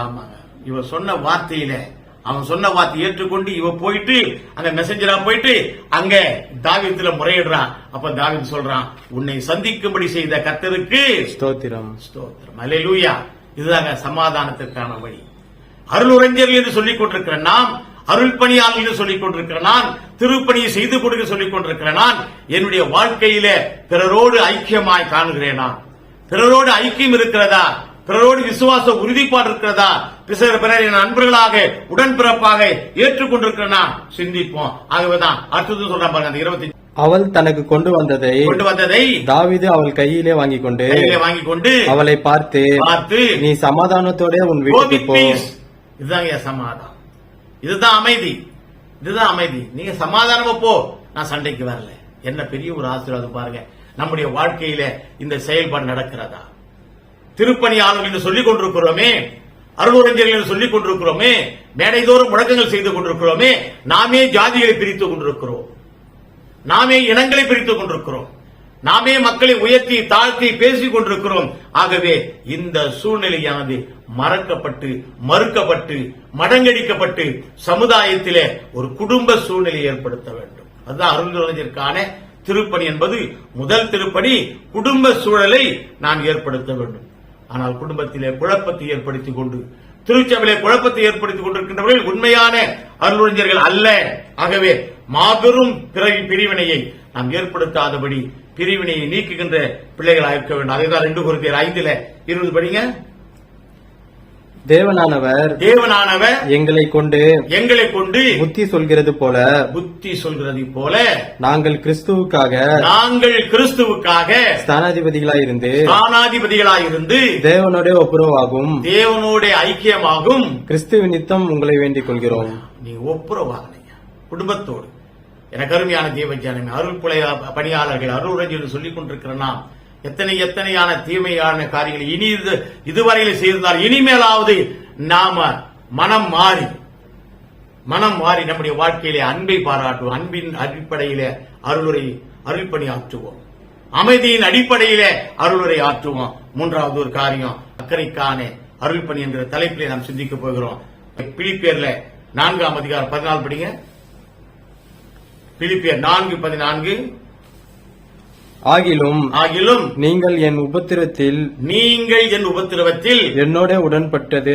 ஆமாங்க, இவ சொன்ன வார்த்தையில அவன் சொன்ன வார்த்தை ஏற்றுக்கொண்டு இவ போயிட்டு அந்த மெசஞ்சரா போயிட்டு அங்க தாவீதுல முறையிடுறான். அப்ப தாவீது சொல்றான், உன்னை சந்திக்கும்படி செய்த கர்த்தருக்கு ஸ்தோத்திரம். அல்லேலூயா. இதுதாங்க சமாதானத்திற்கான வழி. அருளுரைஞர்கள் என்று சொல்லிக் கொண்டிருக்கிற நாம், அருள் பணியாளர்கள் என்று சொல்லிக் கொண்டிருக்கிற நான், திருப்பணியை செய்து கொடுக்க சொல்லிக் கொண்டிருக்கிற நான், என்னுடைய வாழ்க்கையில பிறரோடு ஐக்கியமாய் காணுகிறேனா? பிறரோடு ஐக்கியம் இருக்கிறதா? பிறரோடு விசுவாச உறுதிப்பாடு இருக்கிறதா? பிறரை நண்பர்களாக உடன்பிறப்பாக ஏற்றுக்கொண்டிருக்கிறனா? சிந்திப்போம். ஆகவேதான் அடுத்தது சொல்றான் பாருங்க, அந்த 25. அவள் தனக்கு கொண்டு வந்ததை தாவீது அவள் கையிலே வாங்கிக் கொண்டு அவளை பார்த்து, நீ சமாதானத்தோட உன் வீட்டுக்கு போ. இதுதாங்க சமாதானம், இதுதான் அமைதி. நீங்க சமாதானமா போ, நான் சண்டைக்கு வரல. என்ன பெரிய ஒரு ஆசீர்வாதம் பாருங்க. நம்முடைய வாழ்க்கையில இந்த செயல்பாடு நடக்கிறதா? திருப்பணியாளர்கள் என்று சொல்லிக் கொண்டிருக்கிறோமே, அருளுரைஞர்கள் என்று சொல்லிக் கொண்டிருக்கிறோமே, மேடைதோறும் முழக்கங்கள் செய்து கொண்டிருக்கிறோமே, நாமே ஜாதிகளை பிரித்துக் கொண்டிருக்கிறோம், நாமே இனங்களை பிரித்துக் கொண்டிருக்கிறோம், நாமே மக்களை உயர்த்தி தாழ்த்தி பேசிக் கொண்டிருக்கிறோம். ஆகவே இந்த சூழ்நிலையானது மறுக்கப்பட்டு மடங்கடிக்கப்பட்டு சமுதாயத்திலே ஒரு குடும்ப சூழ்நிலை ஏற்படுத்த வேண்டும். அதுதான் அருளுரைஞருக்கான திருப்பணி என்பது. முதல் திருப்பணி குடும்ப சூழலை நான் ஏற்படுத்த வேண்டும். ஆனால் குடும்பத்திலே குழப்பத்தை ஏற்படுத்திக் கொண்டு, திருச்சபையிலே குழப்பத்தை ஏற்படுத்திக் கொண்டிருக்கின்றவர்கள் உண்மையான அருளுரைஞர்கள் அல்ல. ஆகவே மாபெரும் பிரிவினையை நாம் ஏற்படுத்தாதபடி பிரிவினையை நீக்குகின்ற பிள்ளைகளாக இருக்க வேண்டும். அதைதான் 2 கொரிந்தியர் 5:20 படிங்க. தேவனானவர் எங்களை கொண்டு புத்தி சொல்கிறது போல நாங்கள் கிறிஸ்துவுக்காக ஸ்தானாதிபதிகளாயிருந்து தேவனோட ஒப்புரவாகும், தேவனோட ஐக்கியமாகும் கிறிஸ்துவ நித்தம் உங்களை வேண்டிக் கொள்கிறோம். நீ ஒப்புரவாகலைங்க குடும்பத்தோடு. எனக்கு அருமையான தேவஜானமே, அருள் பணியாளர்கள், அருளுரைஞர்கள் சொல்லிக் கொண்டிருக்கிற நாம் எத்தனையான தீமையான காரியங்களை இனி இதுவரையில் செய்திருந்தால் இனிமேலாவது நாம மனம் மாறி நம்முடைய வாழ்க்கையிலே அன்பை பாராட்டுவோம். அன்பின் அடிப்படையிலே அருள் பணி ஆற்றுவோம். அமைதியின் அடிப்படையிலே அருளுரை ஆற்றுவோம். 3வது ஒரு காரியம், அக்கறைக்கான அருள் பணி என்கிற தலைப்பிலே நாம் சிந்திக்க போகிறோம். பிலிப்பியர்ல 4 அதிகாரம் 14 படிங்க. பிலிப்பியர் 4:14. ஆகிலும் நீங்கள் என் உபத்திரத்தில் என்னோட உடன்பட்டது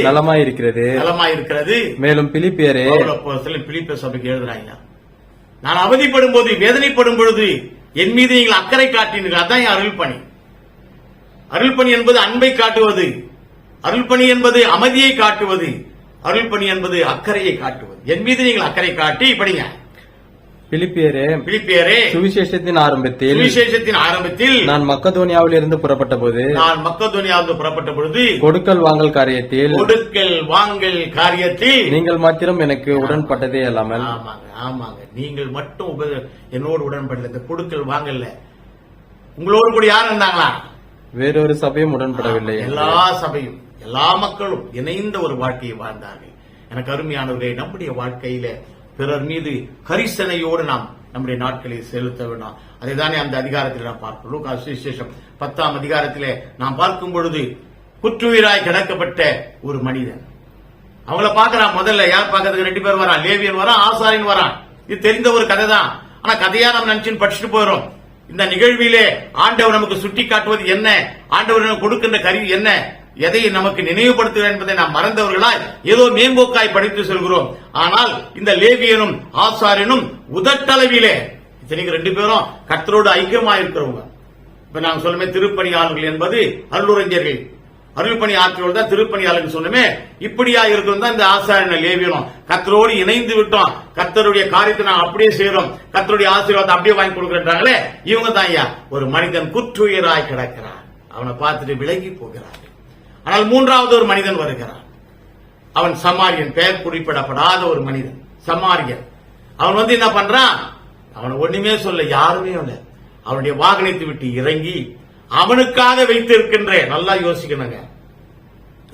நலமாயிருக்கிறது. மேலும் பிலிப்பியரே சபைக்கு எழுதுறாங்க, நான் அவதிப்படும் போது, வேதனைப்படும் பொழுது என் மீது நீங்கள் அக்கறை காட்டினீர்கள். அதான் என் அருள் பணி. அருள் பணி என்பது அன்பை காட்டுவது, அருள் பணி என்பது அமைதியை காட்டுவது, அருள் பணி என்பது அக்கறையை காட்டுவது. என் மீது நீங்கள் அக்கறை காட்டி படிங்க. பிலிப்பியரே சுவிசேஷத்தின் ஆரம்பத்தில் நான் மக்கதோனியாவில் இருந்து புறப்பட்ட பொழுது கொடுக்கல் வாங்கல் காரியத்தில் நீங்கள் மாத்திரம் எனக்கு உடன்பட்டதே அல்லாமல். ஆமாங்க, நீங்கள் மட்டும் என்னோடு உடன்படல. இந்த கொடுக்கல் வாங்கல்ல உங்களோடு கூட யார் இருந்தாங்களா? வேறொரு சபையும் உடன்படவில்லை. எல்லா சபையும், எல்லா மக்களும் இணைந்த ஒரு வாழ்க்கையை வாழ்ந்தார்கள். எனக்கு அருமையானவர்களே, நம்முடைய வாழ்க்கையில பிறர் மீது கரிசனையோடு நாம் நம்முடைய நாட்களை செலுத்த வேண்டாம். அதைதானே அந்த அதிகாரத்தில் நாம் பார்க்கிறோம். லூக்கா சுவிசேஷம் 10 அதிகாரத்திலே நாம் பார்க்கும் பொழுது குற்றுயிராய் கிடக்கப்பட்ட ஒரு மனிதன், அவங்கள பார்க்கிறான். முதல்ல யார் பார்க்கறதுக்கு 2 பேர் வரான், லேவியன் வரான், ஆசாரியன் வரான். இது தெரிந்த ஒரு கதை தான். ஆனா கதையா நம்ம நினைச்சுன்னு படிச்சுட்டு போயிடும். இந்த நிகழ்விலே ஆண்டவர் நமக்கு சுட்டி காட்டுவது என்ன, ஆண்டவர் கொடுக்கின்ற கருவி என்ன, எதை நமக்கு நினைவுபடுத்துகிறார் என்பதை நாம் மறந்தவர்களாய் ஏதோ மேம்போக்காய் படித்து செல்கிறோம். ஆனால் இந்த லேவியனும் ஆசாரியனும் உதட்டளவிலே, இத்தனைக்கு 2 பேரும் கர்த்தரோடு ஐக்கியமாயிருக்கிறவங்க. இப்ப நாங்க சொல்லுமே திருப்பணியாளர்கள் என்பது அருளுரைஞர்கள். அருள் பணி ஆற்றோடு தான் திருப்பணியாளர்கள் சொன்னமே. இப்படியா இருக்கும் தான் இந்த ஆசாரியனை லேவியனும் கர்த்தரோடு இணைந்து விட்டோம், கர்த்தருடைய காரியத்தை நான் அப்படியே செய்யறோம், கர்த்தருடைய ஆசீர்வாதத்தை அப்படியே வாங்கி கொடுக்கறாங்களே, இவங்க தான் ஐயா ஒரு மனிதன் குற்றுயிராய் கிடக்கிறான், அவனை பார்த்துட்டு விலகி போகிறார்கள். ஆனால் மூன்றாவது ஒரு மனிதன் வருகிறான். அவன் சமாரியன், பெயர் குறிப்பிடப்படாத ஒரு மனிதன் சமாரியன். அவன் என்ன பண்றான், அவனை ஒண்ணுமே சொல்ல, யாருமே இல்ல, அவனுடைய வாகனத்தை விட்டு இறங்கி அவனுக்காக வைத்திருக்கின்ற, நல்லா யோசிக்கணுங்க,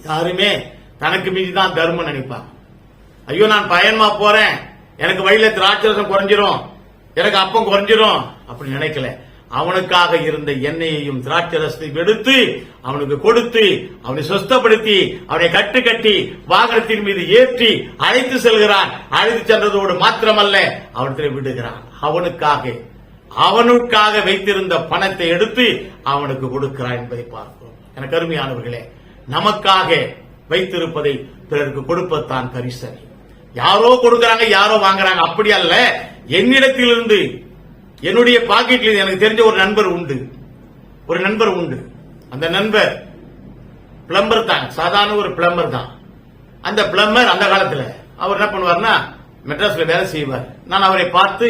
யாருமே தனக்கு மீதிதான் தர்மம் நினைப்பான். ஐயோ நான் பயணமா போறேன், எனக்கு வழியில திராட்சரசம் குறைஞ்சிரும், எனக்கு அப்பம் குறைஞ்சிரும் அப்படி நினைக்கல. அவனுக்காக இருந்த எண்ணெயையும் திராட்சரசத்தையும் எடுத்து அவனுக்கு கொடுத்து அவனை சுஸ்தப்படுத்தி அவனை கட்டி வாகனத்தின் மீது ஏற்றி அழைத்து செல்கிறான். அழைத்து சென்றதோடு மாத்திரமல்ல அவனை விடுகிறான். அவனுக்காக வைத்திருந்த பணத்தை எடுத்து அவனுக்கு கொடுக்கிறான் என்பதை பார்க்கிறோம். எனக்கு அருமையானவர்களே, நமக்காக வைத்திருப்பதை பிறருக்கு கொடுப்பதுதான் கரிசனை. யாரோ கொடுக்கறாங்க, யாரோ வாங்குறாங்க அப்படி அல்ல. என்னிடத்திலிருந்து, என்னுடைய பாக்கெட்ல எனக்கு தெரிஞ்ச ஒரு நண்பர் உண்டு. அந்த நண்பர் பிளம்பர் தான், சாதாரண ஒரு பிளம்பர் தான். அந்த பிளம்பர் அந்த காலத்துல அவர் என்ன பண்ணுவார்னா மெட்ராஸ்ல வேலை செய்வார். நான் அவரை பார்த்து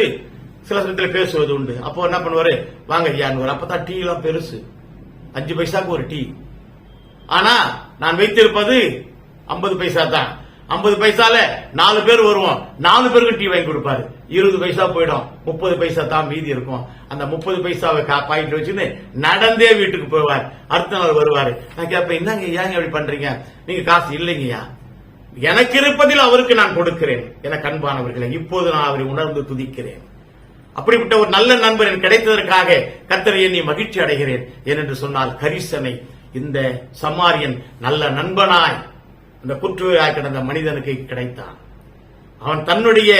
சில சமயத்தில் பேசுவது உண்டு. அப்போ என்ன பண்ணுவாரு, வாங்க ஐயான்னு. அப்பதான் டீ எல்லாம் பெருசு, 5 பைசாக்கு ஒரு டீ. ஆனா நான் வைத்திருப்பது 50 பைசா தான். 50 பைசால 4 பேர் வருவோம், 4 பேருக்கு டீ வாங்கி கொடுப்பாரு. 20 பைசா போயிடும், 30 பைசா தான் மீதி இருக்கும். அந்த 30 பைசாவை பாக்கெட் வச்சுன்னு நடந்தே வீட்டுக்கு போவார். அடுத்த நாள் வருவாரு. நான் கேட்பேன், என்னங்க ஏங்க அப்படி பண்றீங்க? நீங்க காசு இல்லைங்கய்யா, எனக்கு இருப்பதில் அவருக்கு நான் கொடுக்கிறேன். எனக்கு அன்பானவர்களே, இப்போது நான் அவரை உணர்ந்து துதிக்கிறேன். அப்படிப்பட்ட ஒரு நல்ல நண்பர் எனக்கு கிடைத்ததற்காக கர்த்தரை எண்ணி மகிழ்ச்சி அடைகிறேன். ஏனென்று சொன்னால் கரிசனை. இந்த சமாரியன் நல்ல நண்பனாய் இந்த குற்றுயிராய் கிடந்த மனிதனுக்கு கிடைத்தான். அவன் தன்னுடைய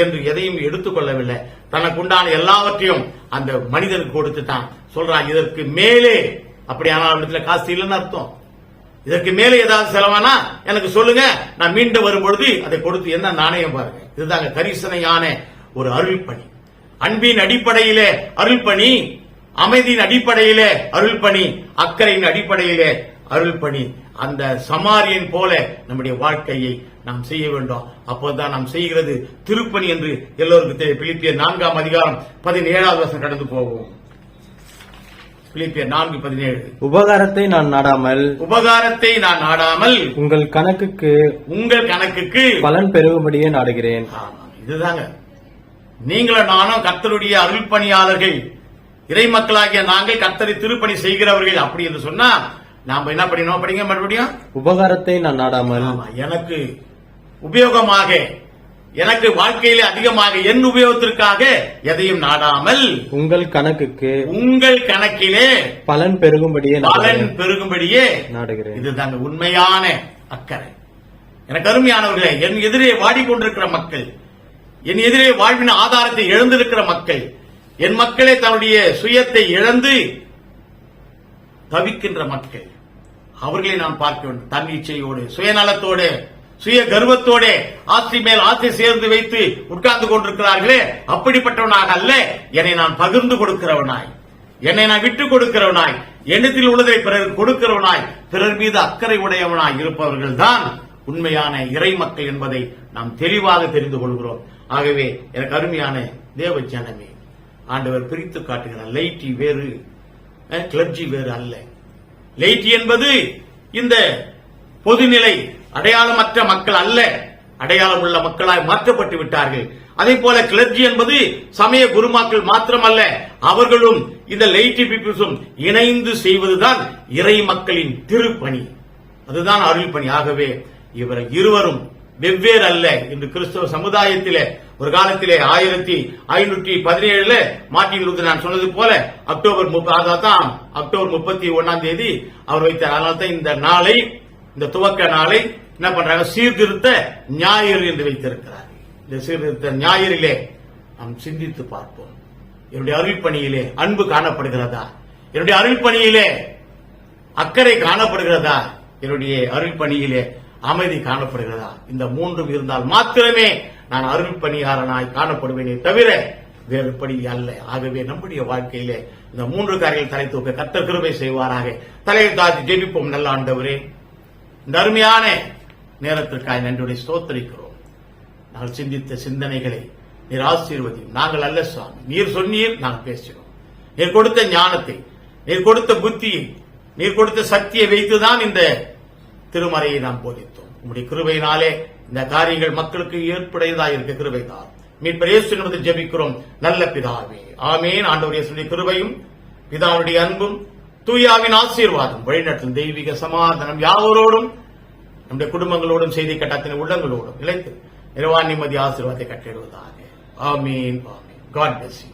என்று எதையும் எடுத்துக்கொள்ளவில்லை, தனக்கு உண்டான எல்லாவற்றையும் அந்த மனிதனுக்கு கொடுத்துட்டான். சொல்றான், இதற்கு மேலே, அப்படியானால் இடத்துல காசு இல்லைன்னு அர்த்தம். இதற்கு மேலே ஏதாவது செலவானா எனக்கு சொல்லுங்க, நான் மீண்டும் வரும்பொழுது அதை கொடுத்து என்ன நாணயம் பாருங்க. இதுதாங்க கரிசனையான ஒரு அருள் பணி. அன்பின் அடிப்படையிலே அருள் பணி, அமைதியின் அடிப்படையிலே அருள் பணி, அக்கறையின் அடிப்படையிலே அருள் பணி. அந்த சமாரியன் போல நம்முடைய வாழ்க்கையை நாம் செய்ய வேண்டும். அப்போதுதான் நாம் செய்கிறது திருப்பணி என்று எல்லோருக்கும் தெரியும். பிலிப்பியர் 4ஆம் அதிகாரம் 17வது வசனம் கடந்து போவோம். பிலிப்பியர் 4:17. உபகாரத்தை நான் நாடாமல் உங்கள் கணக்குக்கு பலன் பெறும்படியே நாடுகிறேன். இதுதாங்க, நீங்களும் நானும் கர்த்தருடைய அருள் பணியாளர்கள், இறை மக்களாகிய நாங்கள் கர்த்தரை திருப்பணி செய்கிறவர்கள். அப்படி என்று சொன்னா நாம என்ன பண்ணணும்? படிங்க மறுபடியும். உபகாரத்தை நான் நாடாமல், எனக்கு உபயோகமாக, எனக்கு வாழ்க்கையிலே அதிகமாக என் உபயோகத்திற்காக எதையும் நாடாமல் உங்கள் கணக்கிலே பலன் பெருகும்படியே நாடுகிறேன். இதுதாங்க உண்மையான அக்கறை. எனக்கு அருமையானவர்களே, என் எதிரே வாடிக்கொண்டிருக்கிற மக்கள், என் எதிரே வாழ்வின் ஆதாரத்தை இழந்திருக்கிற மக்கள், என் மக்களே தன்னுடைய சுயத்தை இழந்து தவிக்கின்ற மக்கள், அவர்களை நான் பார்க்க வேண்டும். தன்னிச்சையோடு, சுயநலத்தோடு, சுய கர்வத்தோட ஆட்சி மேல் ஆட்சி சேர்ந்து வைத்து உட்கார்ந்து கொண்டிருக்கிறார்களே, அப்படிப்பட்டவனாக அல்ல. என்னை நான் பகிர்ந்து கொடுக்கிறவனாய், என்னை நான் விட்டுக் கொடுக்கிறவனாய், எண்ணத்தில் உள்ளதை பிறர் கொடுக்கிறவனாய், பிறர் மீது அக்கறை உடையவனாய் இருப்பவர்கள் தான் உண்மையான இறை மக்கள் என்பதை நாம் தெளிவாக தெரிந்து கொள்கிறோம். ஆகவே எனக்கு அருமையான தேவ ஜனமே, ஆண்டவர் பிரித்து காட்டுகிறார். லைட்டி வேறு, கிளர்ச்சி வேறு அல்ல. லைட்டி என்பது இந்த பொதுநிலை அடையாளமற்ற மக்கள் அல்ல, அடையாளம் உள்ள மக்களாய் மாற்றப்பட்டு விட்டார்கள். அதே போல கிளர்ச்சி என்பது சமய குருமாக்கள் மாத்திரமல்ல, அவர்களும் இந்த லைட்டி பீப்புள்ஸும் இணைந்து செய்வதுதான் இறை மக்களின் திருப்பணி, அதுதான் அருள் பணி. ஆகவே இவர் இருவரும் வெவ்வேறு அல்ல. இன்று கிறிஸ்தவ சமுதாயத்திலே ஒரு காலத்திலே 1517 மார்ட்டின் லூத்தர் நான் சொன்னது போல அக்டோபர் 31ஆம் தேதி அவர் வைத்தார். அதனால்தான் இந்த நாளை, இந்த துவக்க நாளை என்ன பண்றாங்க, சீர்திருத்த ஞாயிறு என்று வைத்திருக்கிறார். இந்த சீர்திருத்த ஞாயிறிலே நாம் சிந்தித்து பார்ப்போம். என்னுடைய அருள் பணியிலே அன்பு காணப்படுகிறதா? என்னுடைய அருள் பணியிலே அக்கறை காணப்படுகிறதா? என்னுடைய அருள் பணியிலே அமைதி காணப்படுகிறதா? இந்த மூன்றும் இருந்தால் மாத்திரமே நான் அருள் பணியாளனாய் காணப்படுவேனே தவிர வேறுபடி அல்ல. ஆகவே நம்முடைய வாழ்க்கையிலே இந்த 3 காரியங்கள் தலை தூக்க கர்த்தர் கிருபை செய்வாராக. தலையை தாழ்த்தி ஜெபிப்போம். நல்ல ஆண்டவரே, இந்த அருமையான நேரத்திற்காக நன்றியுடைய ஸ்தோத்திரிக்கிறோம். நாங்கள் சிந்தித்த சிந்தனைகளை நீர் ஆசீர்வதியும். நாங்கள் அல்ல சுவாமி, நீர் சொன்னீர், நாங்கள் பேசினோம். நீர் கொடுத்த ஞானத்தை, நீர் கொடுத்த புத்தியை, நீர் கொடுத்த சக்தியை வைத்துதான் இந்த திருமறையை நாம் போதித்தோம். உங்களுடைய கிருபையினாலே இந்த காரியங்கள் மக்களுக்கு ஏற்புடையதாக இருக்க கிருபைதான். மீட்பர் இயேசு நாமத்தில் ஜெபிக்கிறோம் நல்ல பிதாவே, ஆமென். ஆண்டவர் இயேசுவின் கிருபையும் பிதாவுடைய அன்பும் தூயாவின் ஆசீர்வாதம் வழிநடத்தும் தெய்வீக சமாதானம் யாவரோடும் நம்முடைய குடும்பங்களோடும் செய்தி கட்டத்தின் உள்ளங்களோடும் நிலைத்து நிர்வாண நிம்மதி ஆசீர்வாதத்தை கட்டிடுவதாக. ஆமென். ஆமென். God bless you.